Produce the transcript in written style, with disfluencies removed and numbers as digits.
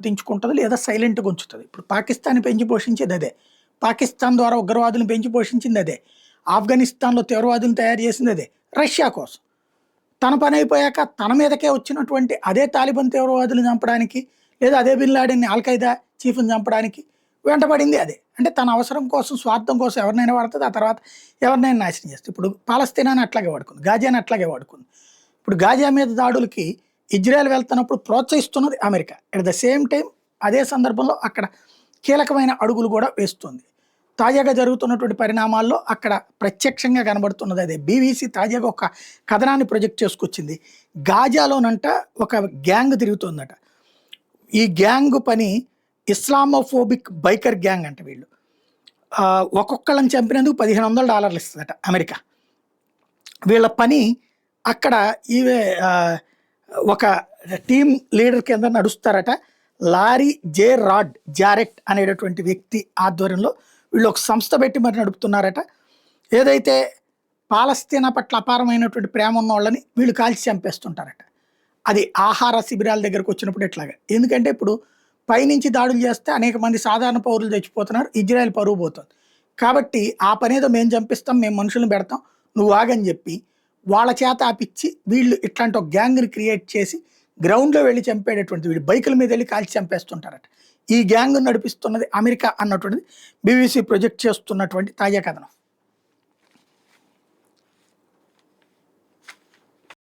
దించుకుంటది లేదా సైలెంట్‌గా ఉంచుతది. ఇప్పుడు పాకిస్తాన్‌ని పెంచి పోషించేది అదే. పాకిస్తాన్ ద్వారా ఉగ్రవాదులను పెంచి పోషించింది అదే. ఆఫ్ఘనిస్తాన్‌లో తీవ్రవాదులను తయారు చేసింది అదే. రష్యా కోసం. తన పని అయిపోయాక తన మీదకే వచ్చినటువంటి అదే తాలిబాన్ తీవ్రవాదులను చంపడానికి లేదా అదే బిన్ లాడెన్‌ని అల్-ఖైదా చీఫ్‌ని చంపడానికి వెంటపడింది అదే. అంటే తన అవసరం కోసం, స్వార్థం కోసం ఎవరినైనా వాడుతది. ఆ తర్వాత ఎవరినైనా నాశనం చేస్తది. ఇప్పుడు పాలస్తీనాని అట్లాగే వాడుకుంది. గాజాని అట్లాగే వాడుకుంది. ఇప్పుడు గాజా మీద దాడులకి ఇజ్రాయెల్ వెళ్తున్నప్పుడు ప్రోత్సహిస్తున్నది America. At the same time అదే సందర్భంలో అక్కడ కీలకమైన అడుగులు కూడా వేస్తుంది. తాజాగా జరుగుతున్నటువంటి పరిణామాల్లో అక్కడ ప్రత్యక్షంగా కనబడుతున్నది అదే. బీబీసీ తాజాగా ఒక కథనాన్ని ప్రొజెక్ట్ చేసుకొచ్చింది. గాజాలోనంట ఒక గ్యాంగ్ తిరుగుతుందట. ఈ గ్యాంగ్ పని ఇస్లామోఫోబిక్ బైకర్ గ్యాంగ్ అంట వీళ్ళు. ఒక్కొక్కళ్ళని చంపినందుకు $1500 ఇస్తదట అమెరికా. వీళ్ళ పని అక్కడ ఈవే ఒక టీమ్ లీడర్ కింద నడుస్తారట. లారీ జే రాడ్ జారెట్ అనేటటువంటి వ్యక్తి ఆధ్వర్యంలో వీళ్ళు ఒక సంస్థ పెట్టి మరి నడుపుతున్నారట. ఏదైతే పాలస్తీనా పట్ల అపారమైనటువంటి ప్రేమ ఉన్న వాళ్ళని వీళ్ళు కాల్చి చంపేస్తుంటారట. అది ఆహార శిబిరాల దగ్గరకు వచ్చినప్పుడు ఎట్లాగా. ఎందుకంటే ఇప్పుడు పైనుంచి దాడులు చేస్తే అనేక మంది సాధారణ పౌరులు చచ్చిపోతున్నారు. ఇజ్రాయెల్ పరువు పోతుంది. కాబట్టి ఆ పనేదో మేము చంపిస్తాం, మేము మనుషులను పెడతాం, నువ్వు ఆగని చెప్పి వాళ్ళ చేత ఆపిచ్చి వీళ్ళు ఇట్లాంటి ఒక గ్యాంగ్ని క్రియేట్ చేసి గ్రౌండ్లో వెళ్ళి చంపేటటువంటి వీళ్ళు బైకుల మీద వెళ్ళి కాల్చి చంపేస్తుంటారట. ఈ గ్యాంగ్ నడిపిస్తున్నది అమెరికా అన్నటువంటిది బీబీసీ ప్రొజెక్ట్ చేస్తున్నటువంటి తాజా కథనం.